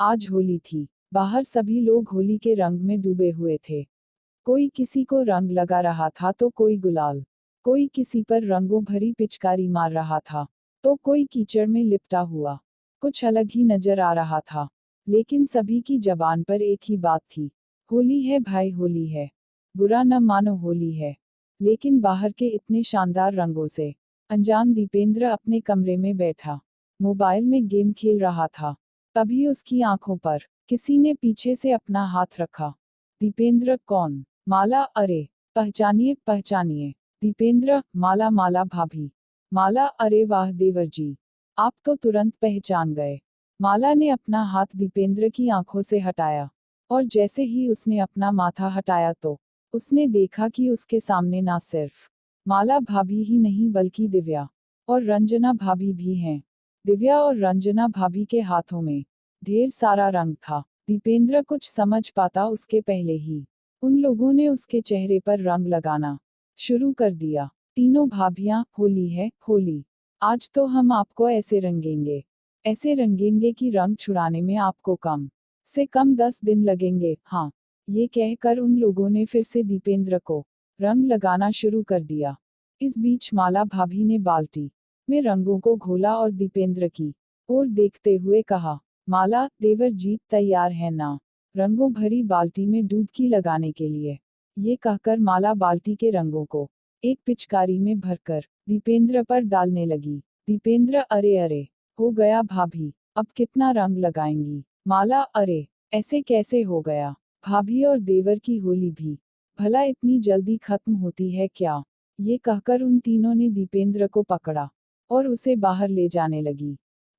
आज होली थी। बाहर सभी लोग होली के रंग में डूबे हुए थे। कोई किसी को रंग लगा रहा था तो कोई गुलाल। कोई किसी पर रंगों भरी पिचकारी मार रहा था तो कोई कीचड़ में लिपटा हुआ। कुछ अलग ही नजर आ रहा था, लेकिन सभी की जबान पर एक ही बात थी। होली है भाई, होली है। बुरा न मानो, होली है। लेकिन बाहर के इतने शानदार रंगों से अनजान दीपेंद्र अपने कमरे में बैठा मोबाइल में गेम खेल रहा था। तभी उसकी आंखों पर किसी ने पीछे से अपना हाथ रखा। दीपेंद्र कौन? माला, अरे पहचानिए पहचानिए। दीपेंद्र, माला, माला भाभी। माला, अरे वाह देवर जी, आप तो तुरंत पहचान गए। माला ने अपना हाथ दीपेंद्र की आंखों से हटाया, और जैसे ही उसने अपना माथा हटाया तो उसने देखा कि उसके सामने ना सिर्फ माला भाभी ही नहीं बल्कि दिव्या और रंजना भाभी भी हैं। दिव्या और रंजना भाभी के हाथों में ढेर सारा रंग था। दीपेंद्र कुछ समझ पाता उसके पहले ही उन लोगों ने उसके चेहरे पर रंग लगाना शुरू कर दिया। तीनों भाभियां, होली है, होली। आज तो हम आपको ऐसे रंगेंगे कि रंग छुड़ाने में आपको कम से कम 10 दिन लगेंगे। हाँ, ये कहकर उन लोगों ने फिर से दीपेंद्र को रंग लगाना शुरू कर दिया। इस बीच माला भाभी ने बाल्टी में रंगों को घोला और दीपेंद्र की ओर देखते हुए कहा, माला, देवर जी तैयार है ना रंगों भरी बाल्टी में डुबकी लगाने के लिए? ये कहकर माला बाल्टी के रंगों को एक पिचकारी में भरकर दीपेंद्र पर डालने लगी। दीपेंद्र, अरे अरे, हो गया भाभी, अब कितना रंग लगाएंगी? माला, अरे ऐसे कैसे हो गया भाभी, और देवर की होली भी भला इतनी जल्दी खत्म होती है क्या? ये कहकर उन तीनों ने दीपेंद्र को पकड़ा और उसे बाहर ले जाने लगी।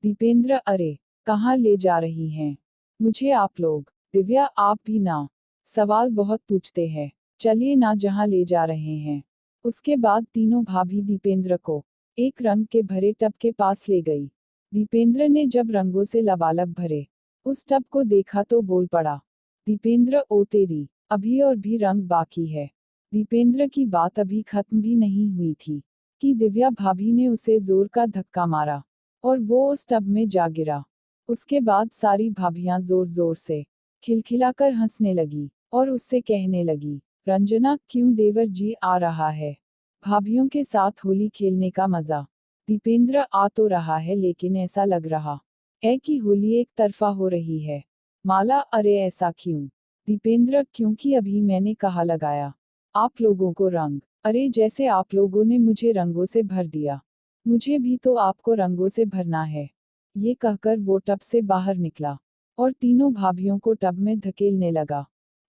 दीपेंद्र, अरे कहाँ ले जा रही हैं मुझे आप लोग? दिव्या, आप भी ना सवाल बहुत पूछते हैं, चलिए ना जहाँ ले जा रहे हैं। उसके बाद तीनों भाभी दीपेंद्र को एक रंग के भरे टब के पास ले गई। दीपेंद्र ने जब रंगों से लबालब भरे उस टब को देखा तो बोल पड़ा, दीपेंद्र, ओ तेरी, अभी और भी रंग बाकी है। दीपेंद्र की बात अभी खत्म भी नहीं हुई थी कि दिव्या भाभी ने उसे जोर का धक्का मारा और वो उस टब में जा गिरा। उसके बाद सारी भाभियां जोर जोर से खिलखिलाकर हंसने लगी और उससे कहने लगी, रंजना, क्यों देवर जी आ रहा है भाभियों के साथ होली खेलने का मजा? दीपेंद्र, आ तो रहा है, लेकिन ऐसा लग रहा है कि होली एक तरफा हो रही है। माला, अरे ऐसा क्यों? दीपेंद्र, क्योंकि अभी मैंने कहा लगाया आप लोगों को रंग। अरे जैसे आप लोगों ने मुझे रंगों से भर दिया, मुझे भी तो आपको रंगों से भरना है। ये कहकर वो टब से बाहर निकला और तीनों भाभियों को टब में धकेलने लगा।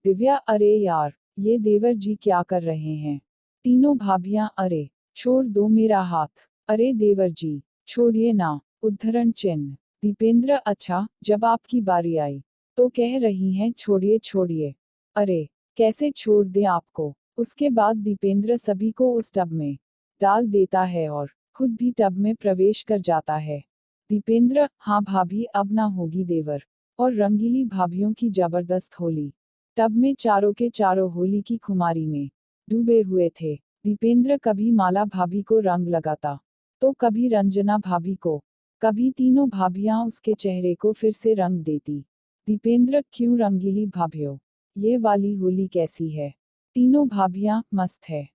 दिव्या, अरे यार, ये देवर जी क्या कर रहे हैं? तीनों भाभियां, अरे छोड़ दो मेरा हाथ, अरे देवर जी छोड़िए ना। उद्धरण चिन्ह। दीपेंद्र, अच्छा, जब आपकी बारी आई तो कह रही हैं छोड़िए छोड़िए। अरे कैसे छोड़ दें आपको? उसके बाद दीपेंद्र सभी को उस टब में डाल देता है और खुद भी टब में प्रवेश कर जाता है। दीपेंद्र, हाँ भाभी, अब ना होगी देवर और रंगीली भाभियों की जबरदस्त होली। टब में चारों के चारों होली की खुमारी में डूबे हुए थे। दीपेंद्र कभी माला भाभी को रंग लगाता तो कभी रंजना भाभी को, कभी तीनों भाभियां उसके चेहरे को फिर से रंग देती। दीपेंद्र, क्यों रंगीली भाभीओ, ये वाली होली कैसी है? तीनों भाभियां, मस्त है।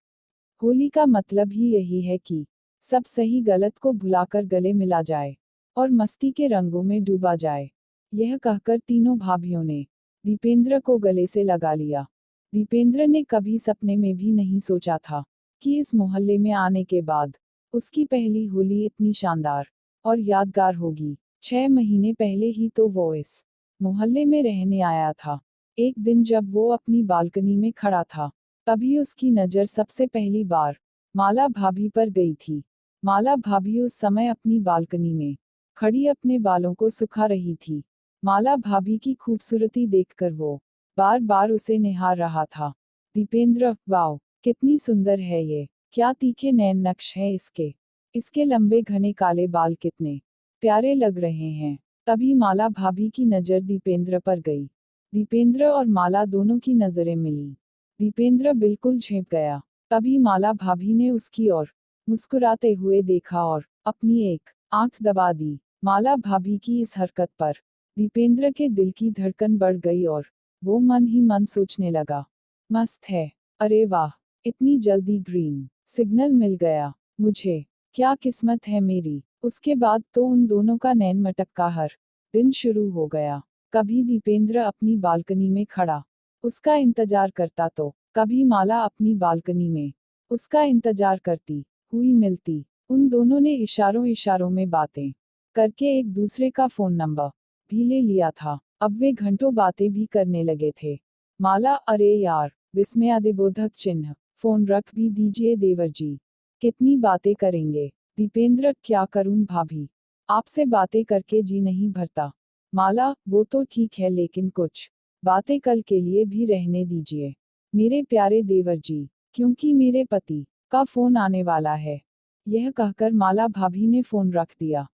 होली का मतलब ही यही है कि सब सही गलत को भुलाकर गले मिला जाए और मस्ती के रंगों में डूबा जाए। यह कहकर तीनों भाभियों ने दीपेंद्र को गले से लगा लिया। दीपेंद्र ने कभी सपने में भी नहीं सोचा था कि इस मोहल्ले में आने के बाद उसकी पहली होली इतनी शानदार और यादगार होगी। 6 महीने पहले ही तो वो इस मोहल्ले में रहने आया था। एक दिन जब वो अपनी बालकनी में खड़ा था, तभी उसकी नज़र सबसे पहली बार माला भाभी पर गई थी। माला भाभी उस समय अपनी बालकनी में खड़ी अपने बालों को सुखा रही थी। माला भाभी की खूबसूरती देखकर वो बार बार उसे निहार रहा था। दीपेंद्र, वाओ, कितनी सुंदर है ये, क्या तीखे नैन नक्श है इसके, इसके लंबे घने काले बाल कितने प्यारे लग रहे हैं। तभी माला भाभी की नज़र दीपेंद्र पर गई। दीपेंद्र और माला दोनों की नजरें मिली। दीपेंद्र बिल्कुल झेप गया। तभी माला भाभी ने उसकी ओर मुस्कुराते हुए देखा और अपनी एक आंख दबा दी। माला भाभी की इस हरकत पर दीपेंद्र के दिल की धड़कन बढ़ गई और वो मन ही मन सोचने लगा, मस्त है, अरे वाह, इतनी जल्दी ग्रीन सिग्नल मिल गया मुझे, क्या किस्मत है मेरी। उसके बाद तो उन दोनों का नैन मटक का हर दिन शुरू हो गया। कभी दीपेंद्र अपनी बालकनी में खड़ा उसका इंतजार करता तो कभी माला अपनी बालकनी में उसका इंतजार करती हुई मिलती। उन दोनों ने इशारों इशारों में बातें करके एक दूसरे का फोन नंबर भी ले लिया था। अब वे घंटों बातें भी करने लगे थे। माला, अरे यार, विस्मयादिबोधक चिन्ह, फोन रख भी दीजिए देवर जी, कितनी बातें करेंगे। दीपेंद्र, क्या करूं भाभी, आपसे बातें करके जी नहीं भरता। माला, वो तो ठीक है लेकिन कुछ बातें कल के लिए भी रहने दीजिए मेरे प्यारे देवर जी, क्योंकि मेरे पति का फोन आने वाला है। यह कहकर माला भाभी ने फोन रख दिया।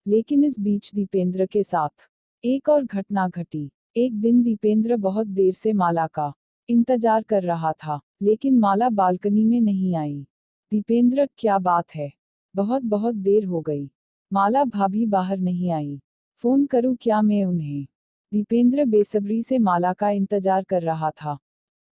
लेकिन इस बीच दीपेंद्र के साथ एक और घटना घटी। एक दिन दीपेंद्र बहुत देर से माला का इंतजार कर रहा था, लेकिन माला बालकनी में नहीं आई। दीपेंद्र, क्या बात है, बहुत बहुत देर हो गई, माला भाभी बाहर नहीं आई, फोन करूं क्या मैं उन्हें। दीपेंद्र बेसब्री से माला का इंतजार कर रहा था।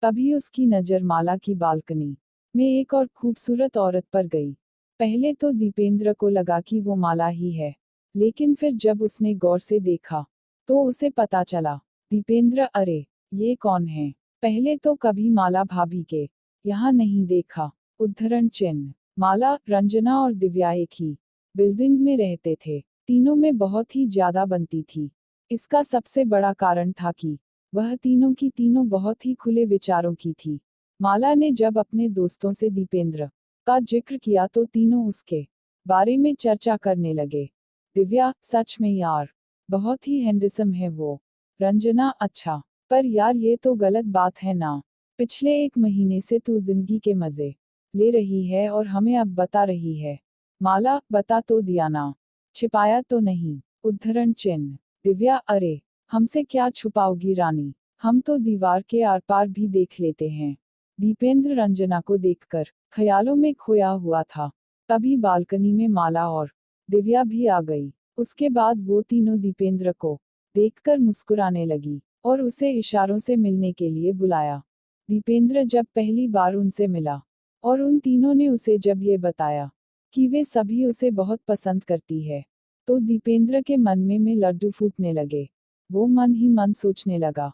तभी उसकी नजर माला की बालकनी में एक और खूबसूरत औरत पर गई। पहले तो दीपेंद्र को लगा कि वो माला ही है, लेकिन फिर जब उसने गौर से देखा तो उसे पता चला। दीपेंद्र, अरे ये कौन है, पहले तो कभी माला भाभी के यहाँ नहीं देखा। उद्धरण चिन्ह। माला, रंजना और दिव्या एक ही बिल्डिंग में रहते थे। तीनों में बहुत ही ज्यादा बनती थी। इसका सबसे बड़ा कारण था कि वह तीनों की तीनों बहुत ही खुले विचारों की थी। माला ने जब अपने दोस्तों से दीपेंद्र का जिक्र किया तो तीनों उसके बारे में चर्चा करने लगे। दिव्या, सच में यार, बहुत ही हैंडसम है वो। रंजना, अच्छा, पर यार ये तो गलत बात है ना, पिछले 1 महीने से तू जिंदगी के मजे ले रही है और हमें अब बता रही है। माला, बता तो दिया ना, छिपाया तो नहीं। उद्धरण चिन्ह। दिव्या, अरे हमसे क्या छुपाओगी रानी, हम तो दीवार के आर पार भी देख लेते हैं। दीपेंद्र रंजना को देखकर ख्यालों में खोया हुआ था। तभी बालकनी में माला और दिव्या भी आ गई। उसके बाद वो तीनों दीपेंद्र को देखकर मुस्कुराने लगी और उसे इशारों से मिलने के लिए बुलाया। दीपेंद्र जब पहली बार उनसे मिला और उन तीनों ने उसे जब ये बताया कि वे सभी उसे बहुत पसंद करती है, तो दीपेंद्र के मन में लड्डू फूटने लगे। वो मन ही मन सोचने लगा,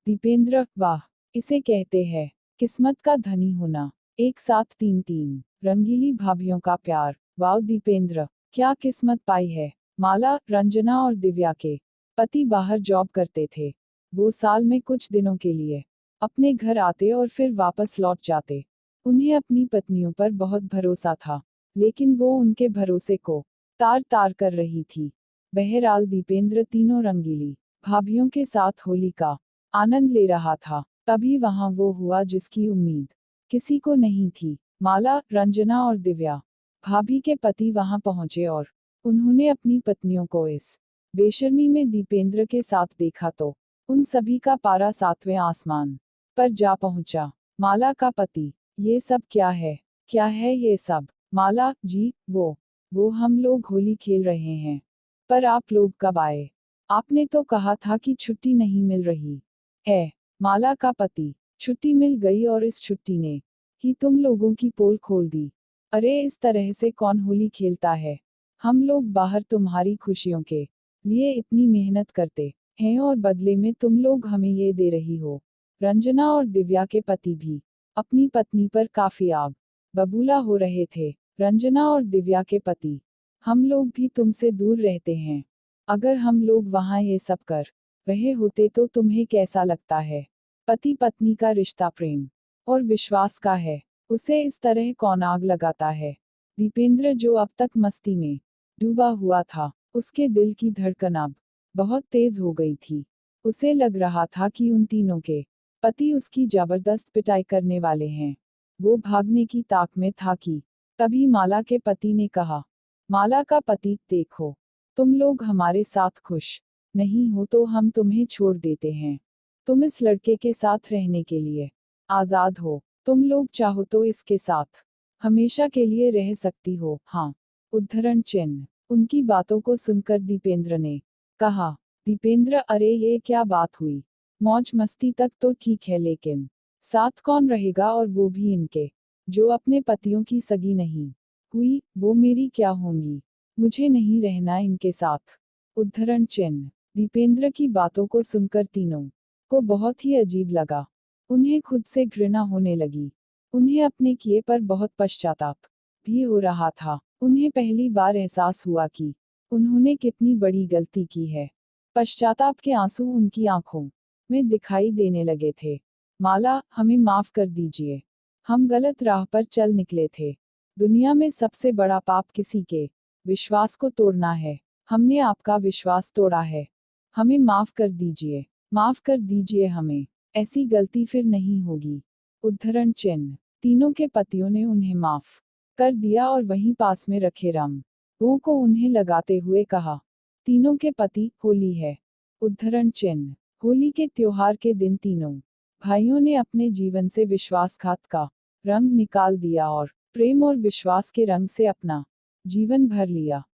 दीपेंद्र, वाह, इसे कहते हैं किस्मत का धनी होना। एक साथ तीन तीन रंगीली भाभीियों का प्यार, वाह दीपेंद्र, क्या किस्मत पाई है। माला, रंजना और दिव्या के पति बाहर जॉब करते थे। वो साल में कुछ दिनों के लिए अपने घर आते और फिर वापस लौट जाते। उन्हें अपनी पत्नियों पर बहुत भरोसा था, लेकिन वो उनके भरोसे को तार तार कर रही थी। बहरहाल दीपेंद्र तीनों रंगीली भाभीियों के साथ होली का आनंद ले रहा था। तभी वहां वो हुआ जिसकी उम्मीद किसी को नहीं थी। माला, रंजना और दिव्या भाभी के पति वहां पहुंचे और उन्होंने अपनी पत्नियों को इस बेशर्मी में दीपेंद्र के साथ देखा तो उन सभी का पारा 7वें आसमान पर जा पहुंचा। माला का पति, ये सब क्या है, क्या है ये सब। माला जी, वो हम लोग होली खेल रहे हैं। पर आप लोग कब आए, आपने तो कहा था कि छुट्टी नहीं मिल रही है। माला का पति, छुट्टी मिल गई और इस छुट्टी ने ही तुम लोगों की पोल खोल दी। अरे इस तरह से कौन होली खेलता है, हम लोग बाहर तुम्हारी खुशियों के लिए इतनी मेहनत करते हैं और बदले में तुम लोग हमें ये दे रही हो। रंजना और दिव्या के पति भी अपनी पत्नी पर काफी आग बबूला हो रहे थे। रंजना और दिव्या के पति, हम लोग भी तुमसे दूर रहते हैं, अगर हम लोग वहां ये सब कर रहे होते तो तुम्हें कैसा लगता है। पति पत्नी का रिश्ता प्रेम और विश्वास का है, उसे इस तरह कौन आग लगाता है। दीपेंद्र जो अब तक मस्ती में डूबा हुआ था, उसके दिल की धड़कन अब बहुत तेज हो गई थी। उसे लग रहा था कि उन तीनों के पति उसकी जबरदस्त पिटाई करने वाले हैं। वो भागने की ताक में था कि तभी माला के पति ने कहा, माला का पति, देखो, तुम लोग हमारे साथ खुश नहीं हो तो हम तुम्हें छोड़ देते हैं। तुम इस लड़के के साथ रहने के लिए आजाद हो, तुम लोग चाहो तो इसके साथ हमेशा के लिए रह सकती हो। हाँ। उद्धरण चिन्ह। उनकी बातों को सुनकर दीपेंद्र ने कहा, दीपेंद्र, अरे ये क्या बात हुई। मौज मस्ती तक तो ठीक है, लेकिन साथ कौन रहेगा, और वो भी इनके, जो अपने पतियों की सगी नहीं हुई, वो मेरी क्या होंगी। मुझे नहीं रहना इनके साथ। उद्धरण चिन्ह। दीपेंद्र की बातों को सुनकर तीनों को बहुत ही अजीब लगा। उन्हें खुद से घृणा होने लगी। उन्हें अपने किए पर बहुत पश्चाताप भी हो रहा था। उन्हें पहली बार एहसास हुआ कि उन्होंने कितनी बड़ी गलती की है। पश्चाताप के आंसू उनकी आंखों में दिखाई देने लगे थे। माला, हमें माफ कर दीजिए। हम गलत राह पर चल निकले थे। दुनिया में सबसे बड़ा पाप किसी के विश्वास को तोड़ना है। हमने आपका विश्वास तोड़ा है। हमें माफ कर दीजिए। माफ कर दीजिए हमें। ऐसी गलती फिर नहीं होगी। उद्धरण चिन्ह। तीनों के पतियों ने उन्हें माफ कर दिया और वहीं पास में रखे रंगों को उन्हें लगाते हुए कहा। तीनों के पति, होली है। उद्धरण चिन्ह। होली के त्योहार के दिन तीनों भाइयों ने अपने जीवन से विश्वासघात का रंग निकाल दिया और प्रेम और विश्वास के रंग से अपना जीवन भर लिया।